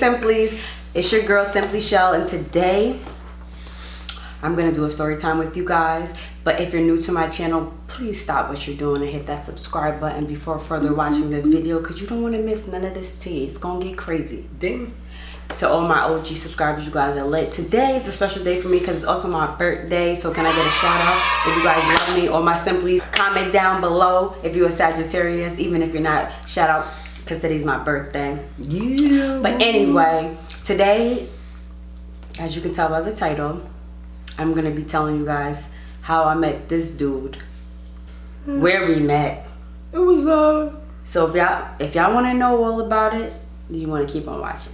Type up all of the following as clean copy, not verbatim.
Simplies, it's your girl Simply Shell, and today I'm gonna do a story time with you guys. But if you're new to my channel, please stop what you're doing and hit that subscribe button before further watching this video, because you don't want to miss none of this tea. It's gonna get crazy. Ding. To all my OG subscribers, you guys are lit. Today is a special day for me because it's also my birthday. So can I get a shout out if you guys love me? All my Simplies, comment down below if you're a Sagittarius, even if you're not. Shout out because today's my birthday. Yeah. But anyway, today, as you can tell by the title, I'm gonna be telling you guys how I met this dude, where we met. It was So if y'all want to know all about it, you want to keep on watching.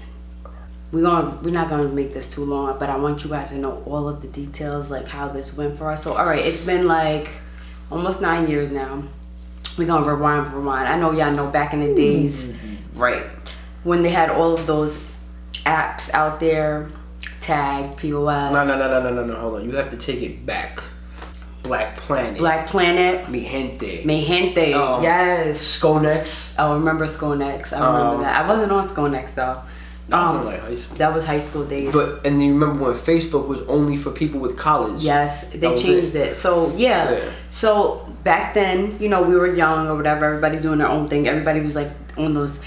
We're not gonna make this too long, but I want you guys to know all of the details, like how this went for us. So all right, it's been like almost 9 years now. We're gonna rewind. I know y'all know back in the days, right, when they had all of those apps out there, Tag, POL. No, hold on. You have to take it back. Black Planet. Mi gente. Yes. Skonex. I remember Skonex. I remember that. I wasn't on Skonex though. That was like high school. That was high school days. And you remember when Facebook was only for people with college? Yes, they changed it. So yeah. So back then, you know, we were young or whatever. Everybody's doing their own thing. Everybody was like on those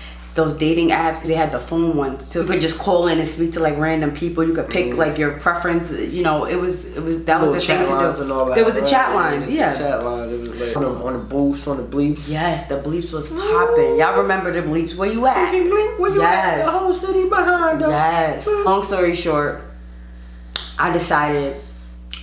dating apps. They had the phone ones too. You could just call in and speak to like random people. You could pick like your preference. You know, that was the thing to do. There was the chat lines. Yeah. Chat lines. It was like on the booths, on the bleeps. Yes, the bleeps was popping. Y'all remember the bleeps? Where you at? Where you at? The whole city behind us. Yes. Long story short, I decided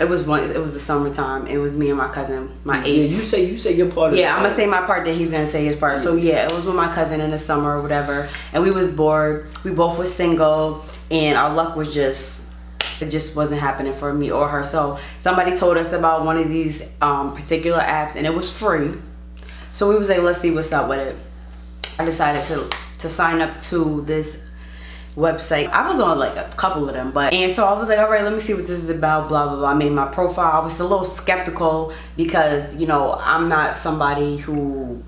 it was the summertime. It was me and my cousin, my ace. Yeah, you say your part of it. Yeah, I'm gonna say my part, then he's gonna say his part. So yeah, it was with my cousin in the summer or whatever, and we was bored. We both were single, and our luck was it just wasn't happening for me or her. So somebody told us about one of these particular apps, and it was free. So we was like, let's see what's up with it. I decided to sign up to this website. I was on like a couple of them, and so I was like, all right, let me see what this is about, blah blah blah. I made my profile. I was a little skeptical because, you know, I'm not somebody who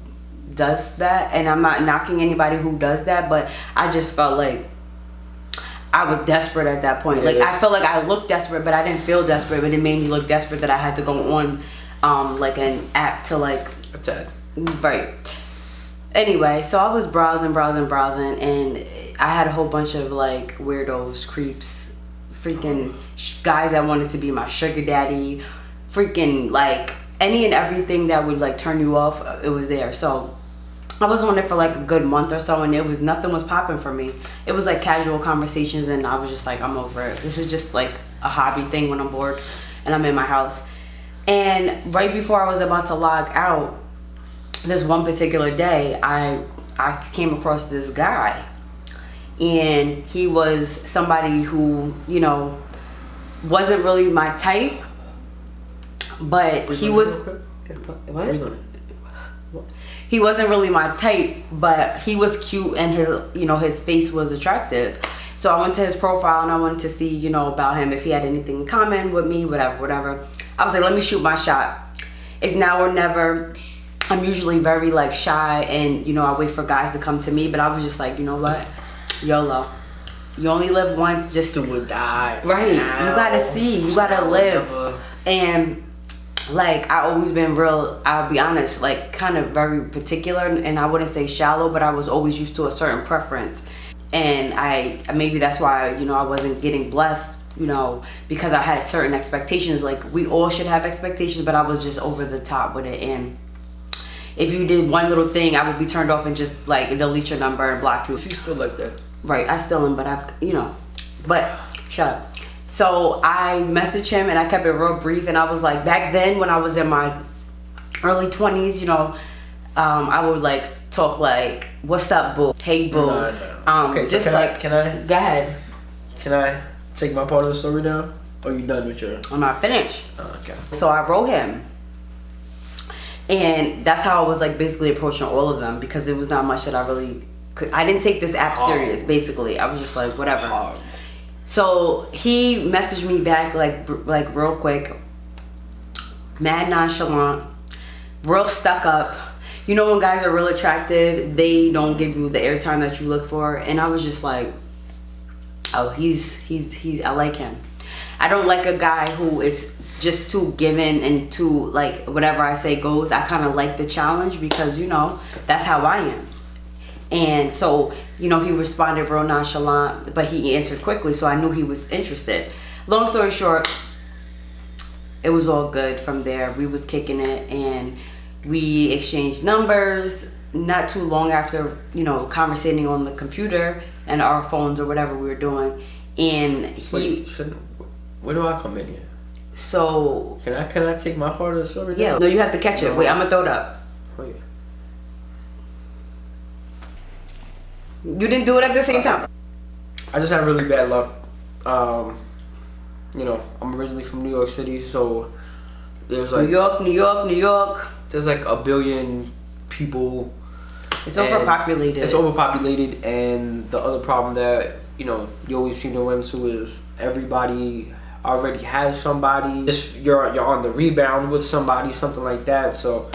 does that, and I'm not knocking anybody who does that, but I just felt like I was desperate at that point. Like I felt like I looked desperate, but I didn't feel desperate, but it made me look desperate that I had to go on like an app to like attack. Right. Anyway, so I was browsing, and I had a whole bunch of like weirdos, creeps, freaking guys that wanted to be my sugar daddy, freaking like any and everything that would like turn you off. It was there. So I was on it for like a good month or so, and nothing was popping for me. It was like casual conversations, and I was just like, I'm over it. This is just like a hobby thing when I'm bored and I'm in my house. And right before I was about to log out, this one particular day, I came across this guy, and he was somebody who, you know, wasn't really my type, but he was he wasn't really my type, but he was cute, and his face was attractive. So I went to his profile and I wanted to see, you know, about him, if he had anything in common with me, whatever. I was like, let me shoot my shot. It's now or never. I'm usually very like shy, and you know, I wait for guys to come to me, but I was just like, you know what, YOLO. You only live once, just do or die. Right. You gotta see, you gotta live. And like, I always been real, I'll be honest, like kind of very particular, and I wouldn't say shallow, but I was always used to a certain preference. And maybe that's why, you know, I wasn't getting blessed, you know, because I had certain expectations. Like we all should have expectations, but I was just over the top with it. And if you did one little thing, I would be turned off and just like delete your number and block you. She's still like that. Right, I still am, but but shut up. So I messaged him and I kept it real brief, and I was like, back then when I was in my early 20s, you know, I would like talk like, what's up, boo? Hey, boo. No. Okay, so just can I go ahead. Can I take my part of the story now? Or are you done with your? I'm not finished. Oh, okay. So I wrote him. And that's how I was like basically approaching all of them, because it was not much that I really could. I didn't take this app serious, basically. I was just like, whatever. So he messaged me back like real quick, mad nonchalant, real stuck up. You know, when guys are real attractive, they don't give you the airtime that you look for. And I was just like, Oh, I like him. I don't like a guy who is just too given and too, like, whatever I say goes. I kind of like the challenge because, you know, that's how I am. And so, you know, he responded real nonchalant, but he answered quickly, so I knew he was interested. Long story short, it was all good from there. We was kicking it, and we exchanged numbers not too long after, you know, conversating on the computer and our phones or whatever we were doing. And he... Wait, so where do I come in here? So... Can I take my part of the story? Yeah. No, you have to catch it. Wait, I'm going to throw it up. Wait. You didn't do it at the same time. I just had really bad luck. You know, I'm originally from New York City, so there's like New York. There's like a billion people. It's overpopulated. It's overpopulated, and the other problem that, you know, you always seem to run into is everybody already has somebody. You're on the rebound with somebody, something like that. So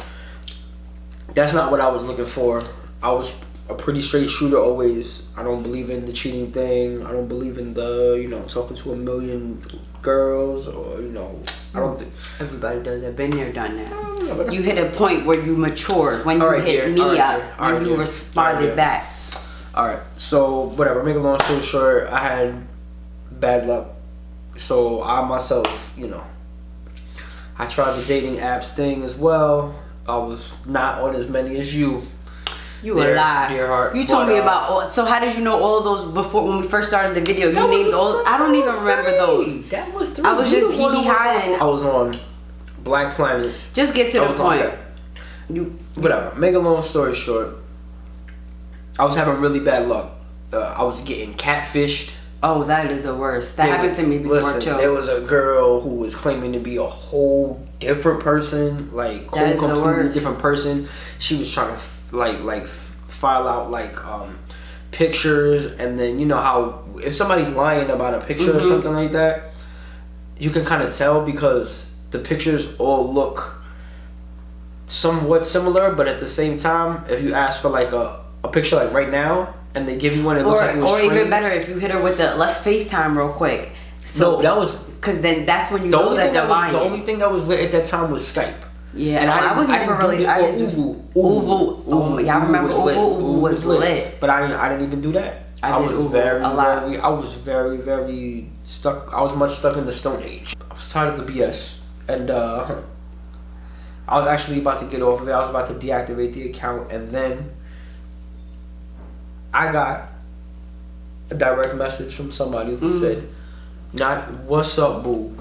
that's not what I was looking for. I was a pretty straight shooter always. I don't believe in the cheating thing. I don't believe in the, you know, talking to a million girls, or, you know, I don't think everybody does that. Been there, done that. You hit a point where you matured when you hit me up, when you responded back. All right, so whatever. Make a long story short, I had bad luck. So I myself, you know, I tried the dating apps thing as well. I was not on as many as you. You were live. Dear heart. You told me about all. So how did you know all of those before when we first started the video? You named all. I don't even remember those. That was 3. I was just hiding. I was on Black Planet. Just get to the point. Whatever. Make a long story short, I was having really bad luck. I was getting catfished. Oh, that is the worst. That happened to me before too. There was a girl who was claiming to be a whole different person, like completely different person. She was trying to like file out like pictures, and then you know how if somebody's lying about a picture or something like that, you can kind of tell because the pictures all look somewhat similar, but at the same time, if you ask for like a picture like right now and they give you one, it looks like it was or even better if you hit her with the let's FaceTime real quick. So no, that was because then that's when you know that they're lying. The only thing that was lit at that time was Skype. Yeah, and I wasn't even really. I didn't do Uvu. Oh, y'all remember Uvu? Uvu was lit. But I didn't even do that. I did Uvu a lot. I was very stuck. I was much stuck in the Stone Age. I was tired of the BS, and I was actually about to get off of it. I was about to deactivate the account, and then I got a direct message from somebody who said, "Not what's up, boo."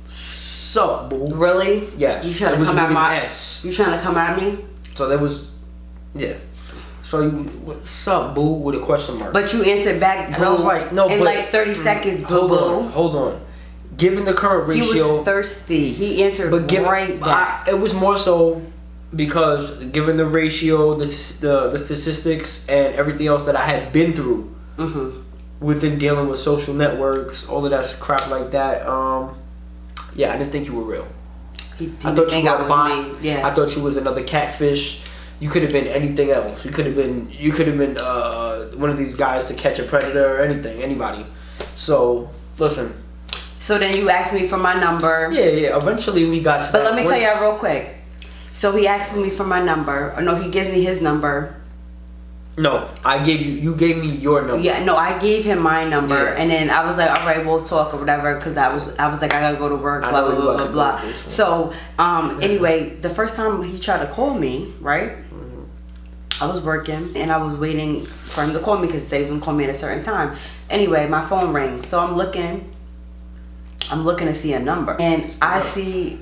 Sup, boo. Really? Yes. You trying to come at my S? You trying to come at me? So there was, yeah. So what's up, boo? With a question mark. But you answered back, boo. And I was like, no, in like 30 seconds, boo. Hold on. Given the current ratio, he was thirsty. He answered right back. It was more so because given the ratio, the statistics, and everything else that I had been through within dealing with social networks, all of that crap like that. Yeah, I didn't think you were real. I thought you were a bot. Yeah. I thought you was another catfish. You could have been anything else. You could have been one of these guys to catch a predator or anything, anybody. So listen. So then you asked me for my number. Yeah. Eventually we got to that. But let me tell y'all real quick. So he asks me for my number. Or no, he gives me his number. No, you gave me your number. Yeah, no, I gave him my number, and then I was like, all right, we'll talk or whatever, because I was like, I gotta go to work, blah blah blah blah. So anyway, the first time he tried to call me, right? I was working and I was waiting for him to call me because they even call me at a certain time. Anyway, my phone rings, so I'm looking to see a number, and I see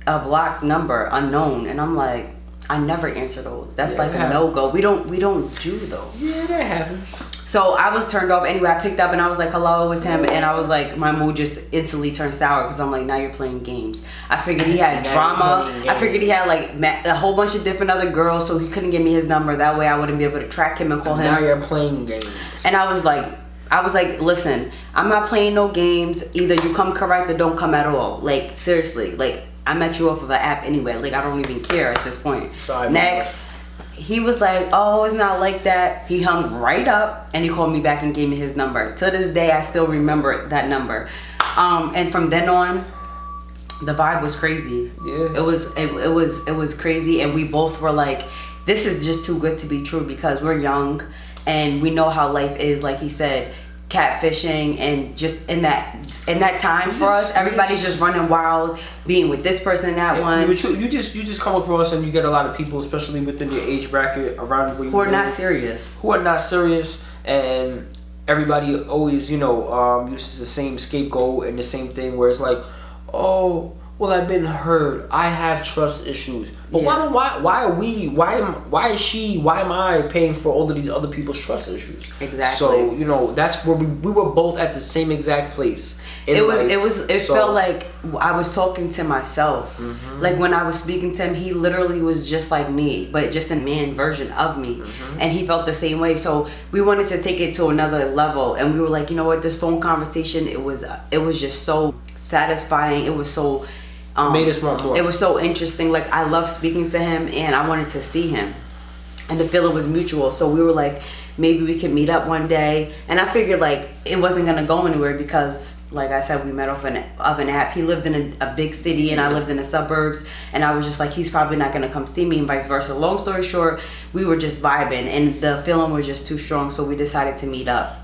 a blocked number, unknown, and I'm like, I never answer those. That's like a no-go. We don't do those. Yeah, that happens. So I was turned off. Anyway, I picked up and I was like, hello, it was him. And I was like, my mood just instantly turned sour because I'm like, now you're playing games. I figured he had drama. I figured he had like a whole bunch of different other girls, so he couldn't give me his number. That way I wouldn't be able to track him and call him. Now you're playing games. And I was like, listen, I'm not playing no games. Either you come correct or don't come at all. Like, seriously, like, I met you off of an app anyway. Like, I don't even care at this point. Sorry, next, he was like, oh, it's not like that. He hung right up and he called me back and gave me his number. To this day, I still remember that number. And from then on, the vibe was crazy. Yeah. It was crazy, and we both were like, this is just too good to be true, because we're young and we know how life is, like he said, catfishing, and just in that time for us, everybody's just running wild, being with this person, that one. You just come across and you get a lot of people, especially within your age bracket around where you who are not serious. Who are not serious, and everybody always, uses the same scapegoat and the same thing where it's like, oh, well, I've been hurt. I have trust issues. But why am I paying for all of these other people's trust issues? Exactly. So, that's where we were both at the same exact place. It felt like I was talking to myself. Mm-hmm. Like when I was speaking to him, he literally was just like me, but just a man version of me. Mm-hmm. And he felt the same way. So we wanted to take it to another level, and we were like, you know what, this phone conversation, it was just so satisfying. It was so made us want more. It was so interesting. Like, I love speaking to him, and I wanted to see him, and the feeling was mutual. So we were like, maybe we could meet up one day. And I figured like it wasn't gonna go anywhere, because like I said, we met off an app. He lived in a big city and I lived in the suburbs, and I was just like, he's probably not gonna come see me, and vice versa. Long story short, we were just vibing and the feeling was just too strong, so we decided to meet up.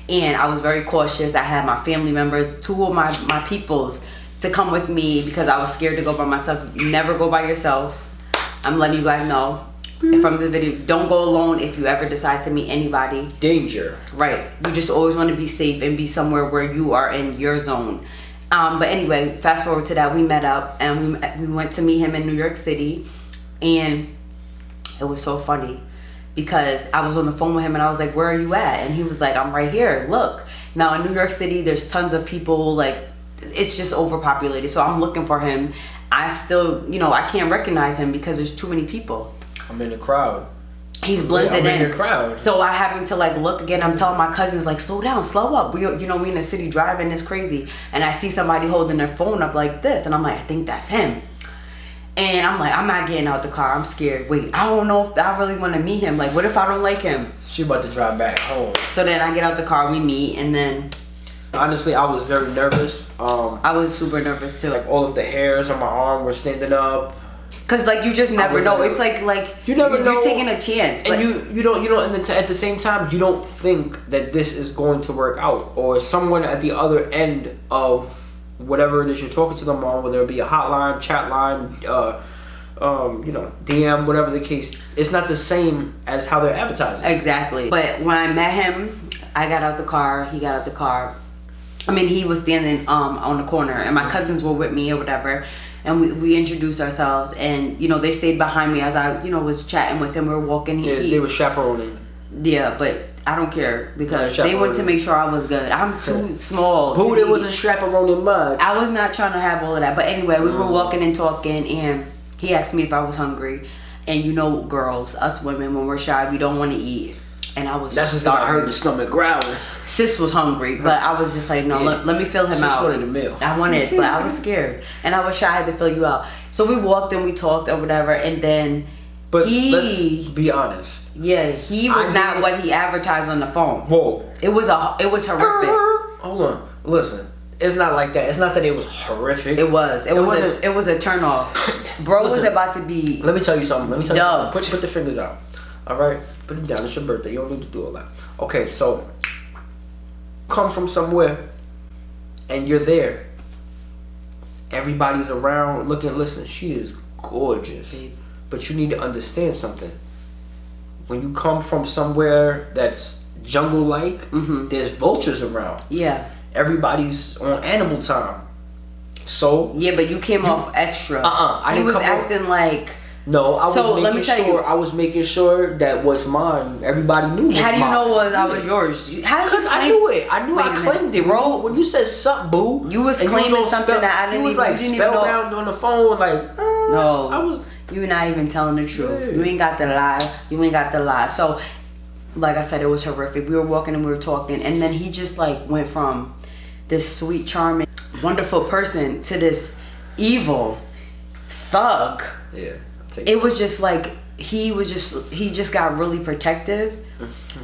And I was very cautious. I had my family members, two of my peoples, to come with me, because I was scared to go by myself. Never go by yourself. I'm letting you guys know from the video, don't go alone if you ever decide to meet anybody. Danger. Right. You just always want to be safe and be somewhere where you are in your zone. But anyway, fast forward to that, we met up and we went to meet him in New York City, and it was so funny because I was on the phone with him and I was like, where are you at? And he was like, I'm right here, look. Now in New York City, there's tons of people, like, it's just overpopulated. So I'm looking for him. I still, I can't recognize him because there's too many people. I'm in the crowd. He's blended in. I'm in the crowd. So I happen to like look again. I'm telling my cousins like, slow down, slow up. We in the city driving, it's crazy. And I see somebody holding their phone up like this, and I'm like, I think that's him. And I'm like, I'm not getting out the car. I'm scared. Wait, I don't know if I really want to meet him. Like, what if I don't like him? She about to drive back home. So then I get out the car, we meet, and then. Honestly, I was very nervous. I was super nervous too. Like all of the hairs on my arm were standing up. Cause like you just never know. It's like you never know. You're taking a chance, and you don't. And at the same time, you don't think that this is going to work out, or someone at the other end of whatever it is you're talking to them on, whether it be a hotline, chat line, DM, whatever the case. It's not the same as how they're advertising. Exactly. But when I met him, I got out the car. He got out the car. I mean, he was standing on the corner, and my cousins were with me or whatever, and we introduced ourselves, and they stayed behind me as I was chatting with him. We were walking. They were chaperoning. Yeah, but I don't care because they wanted to make sure I was good. I'm too small. Boo, it wasn't chaperoning much. I was not trying to have all of that. But anyway, we were walking and talking, and he asked me if I was hungry. And girls, us women, when we're shy, we don't want to eat. And I was. That's just I heard the stomach growling. Sis was hungry, but I was just like, no, let me fill him out. Sis wanted a meal. I wanted, but I was scared, and I was shy. I had to fill you out. So we walked and we talked or whatever, and then. But let's be honest. Yeah, he was not what he advertised on the phone. Whoa. It was horrific. Hold on, listen. It's not like that. It's not that it was horrific. It was. It was a turn off. Bro was about to be. Let me tell you something. Put the fingers out. All right, put it down. It's your birthday. You don't need to do all that. Okay, so come from somewhere, and you're there. Everybody's around, looking. Listen, she is gorgeous, babe. But you need to understand something. When you come from somewhere that's jungle-like, there's vultures around. Yeah. Everybody's on animal time. So yeah, but you came off extra. I didn't was acting like. No, I was making sure that was mine. Everybody knew. How do you know I was yours? Because I knew it. I claimed it, bro. When you said "sup, boo," you was claiming something that I didn't even. You was like spellbound on the phone, like no. I was. You're not even telling the truth. Yeah. You ain't got the lie. So, like I said, it was horrific. We were walking and we were talking, and then he just like went from this sweet, charming, wonderful person to this evil thug. Yeah. It was just like he just got really protective,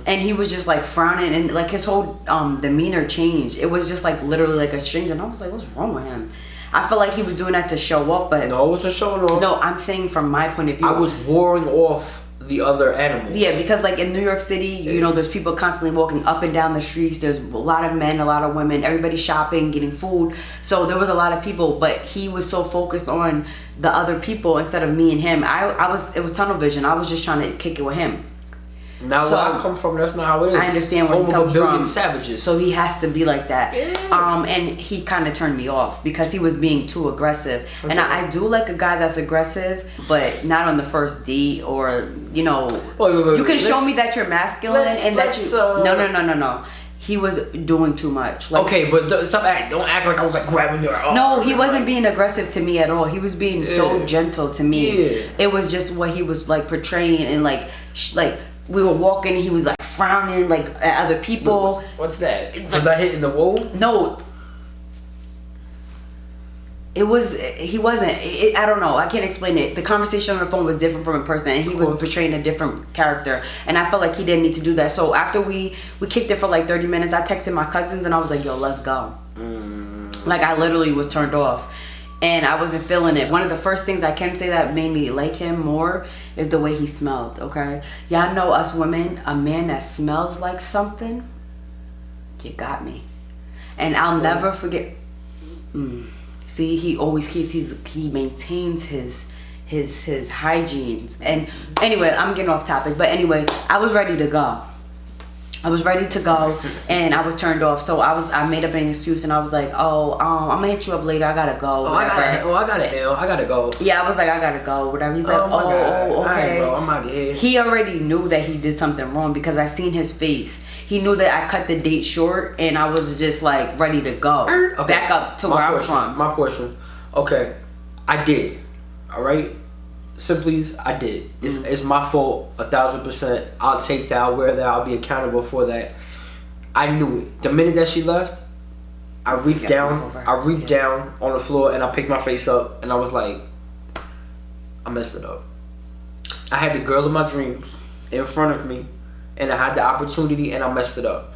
and he was just like frowning, and like his whole demeanor changed. It was just like literally like a stranger, and I was like, what's wrong with him? I feel like he was doing that to show off, but no, it wasn't showing off. No, I'm saying from my point of view, I was warring off the other animals. Yeah, because like in New York City, you know, there's people constantly walking up and down the streets. There's a lot of men, a lot of women, everybody shopping, getting food. So there was a lot of people, but he was so focused on the other people instead of me and him. It was tunnel vision. I was just trying to kick it with him. Now where I come from, that's not how it is. I understand where he comes from. Savages. So he has to be like that. Yeah. And he kind of turned me off because he was being too aggressive. Okay. And I do like a guy that's aggressive, but not on the first date or, you know. Wait. You can show me that you're masculine and that you. No. He was doing too much. Like, okay, but don't act like I was like grabbing your arm. No, he wasn't being aggressive to me at all. He was being so gentle to me. Yeah. It was just what he was like portraying, and like we were walking, and he was like frowning like at other people. What's that? Was I hitting the wall? No. He wasn't. I don't know. I can't explain it. The conversation on the phone was different from in person, and he was portraying a different character. And I felt like he didn't need to do that. So after we kicked it for like 30 minutes, I texted my cousins, and I was like, yo, let's go. Like, I literally was turned off. And I wasn't feeling it. One of the first things I can say that made me like him more is the way he smelled, okay? Y'all know us women, a man that smells like something, you got me. And I'll never forget. See, he always he maintains his hygienes. And anyway, I'm getting off topic. But anyway, I was ready to go. And I was turned off. So I made up an excuse, and I was like, I'm gonna hit you up later. I gotta go. I gotta go. Yeah, I was like, I gotta go. Whatever. He's like, okay. Right, bro, I'm out of here. He already knew that he did something wrong because I seen his face. He knew that I cut the date short, and I was just like ready to go. Okay. Back up to where I'm from. My portion. Okay, I did. All right. Simply, I did. It's my fault, 1,000%. I'll take that. I'll wear that. I'll be accountable for that. I knew it. The minute that she left, I reached down. I reached down on the floor, and I picked my face up, and I was like, I messed it up. I had the girl of my dreams in front of me, and I had the opportunity, and I messed it up.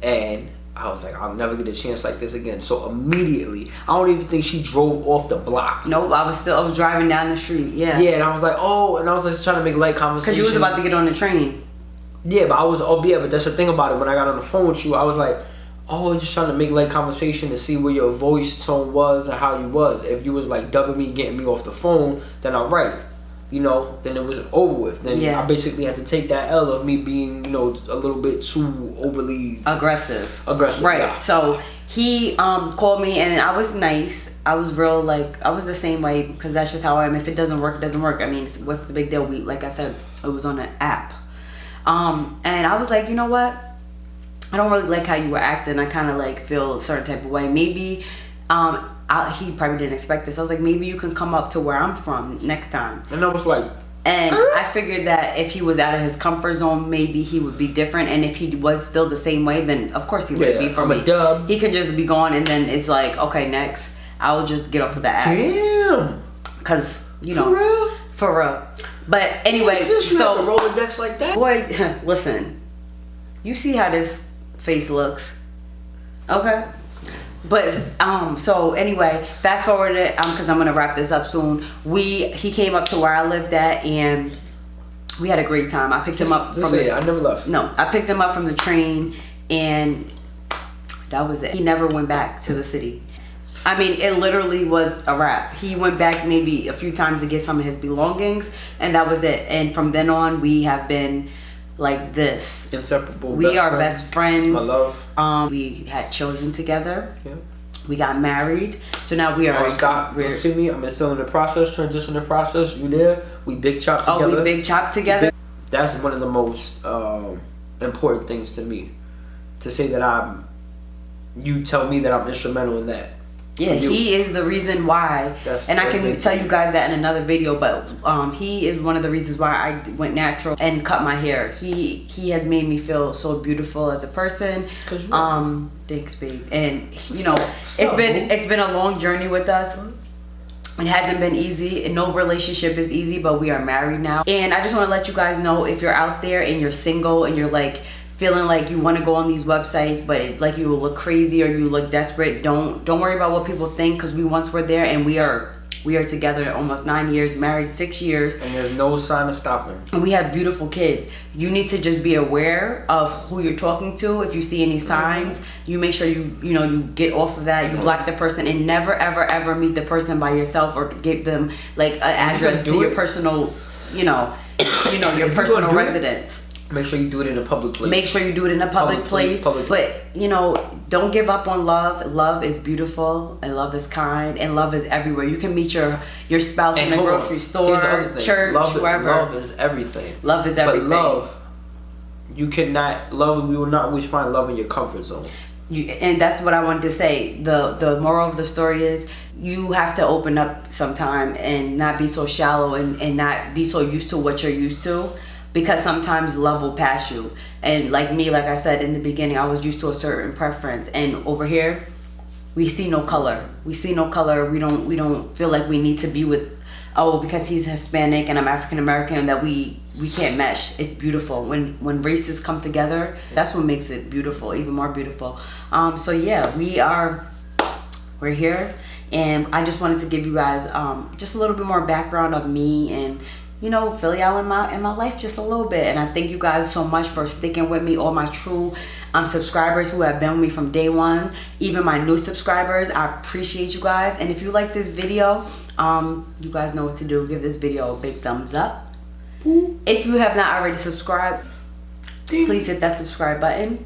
And I was like, I'll never get a chance like this again. So immediately, I don't even think she drove off the block. Nope, I was driving down the street. Yeah. Yeah, and I was like, and I was like trying to make light conversation. Because you was about to get on the train. Yeah, but but that's the thing about it. When I got on the phone with you, I was like, just trying to make light conversation to see where your voice tone was and how you was. If you was like dubbing me, getting me off the phone, then all right. You know, then it was over with. Then I basically had to take that L of me being, a little bit too overly aggressive. Right. Yeah. So he called me, and I was nice. I was real, I was the same way because that's just how I am. If it doesn't work, it doesn't work. I mean, what's the big deal? Like I said, it was on an app. And I was like, you know what? I don't really like how you were acting. I kind of feel a certain type of way. Maybe he probably didn't expect this. I was like, maybe you can come up to where I'm from next time. And I was like, and I figured that if he was out of his comfort zone, maybe he would be different. And if he was still the same way, then of course he would be for me. He could just be gone, and then it's like, okay, next, I'll just get off of the app. Damn. Cause for real. But anyway, so Rolodex like that. Boy, listen, you see how this face looks, okay? But so anyway, fast forward it because I'm gonna wrap this up soon. He came up to where I lived at, and we had a great time. I picked him up from I never left. No, I picked him up from the train, and that was it. He never went back to the city. I mean, it literally was a wrap. He went back maybe a few times to get some of his belongings, and that was it. And from then on, we have been like this. Inseparable. We are best friends. That's my love. We had children together. Yeah. We got married. So now we are. Stop. See me? I'm still in the process, transition process. You there? We big chop together. Oh, we big chop together. That's one of the most important things to me. To say that you tell me that I'm instrumental in that. Yeah, he is the reason why, and I can tell you guys that in another video, but he is one of the reasons why I went natural and cut my hair. He has made me feel so beautiful as a person. Thanks, babe. And it's been a long journey with us, It hasn't been easy, and no relationship is easy, but we are married now. And I just want to let you guys know, if you're out there and you're single and you're like feeling like you want to go on these websites, but like you will look crazy or you look desperate, don't worry about what people think, because we once were there, and we are together almost 9 years, married 6 years, and there's no sign of stopping. And we have beautiful kids. You need to just be aware of who you're talking to. If you see any signs, you make sure you get off of that. You block the person, and never ever meet the person by yourself or give them like an address to your personal, your personal residence. Make sure you do it in a public place. Make sure you do it in a public place. But, don't give up on love. Love is beautiful, and love is kind, and love is everywhere. You can meet your spouse in the grocery store, church, wherever. Love is everything. Love is everything. But we will not always find love in your comfort zone. And that's what I wanted to say. The moral of the story is, you have to open up sometime and not be so shallow and not be so used to what you're used to. Because sometimes love will pass you. And like me, like I said in the beginning, I was used to a certain preference. And over here, we see no color. We see no color. We don't feel like we need to be with, because he's Hispanic and I'm African American, that we can't mesh. It's beautiful. When races come together, that's what makes it beautiful, even more beautiful. So yeah, we're here. And I just wanted to give you guys just a little bit more background of me, and fill y'all in my life just a little bit. And I thank you guys so much for sticking with me, all my true subscribers who have been with me from day one, even my new subscribers. I appreciate you guys. And if you like this video, you guys know what to do. Give this video a big thumbs up. If you have not already subscribed, please hit that subscribe button.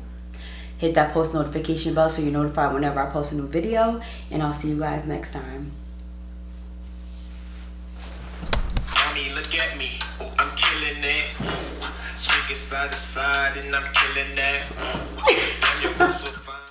Hit that post notification bell so you're notified whenever I post a new video. And I'll see you guys next time. Look at me, I'm killing it. Swinging side to side and I'm killing that. I'm your so fine.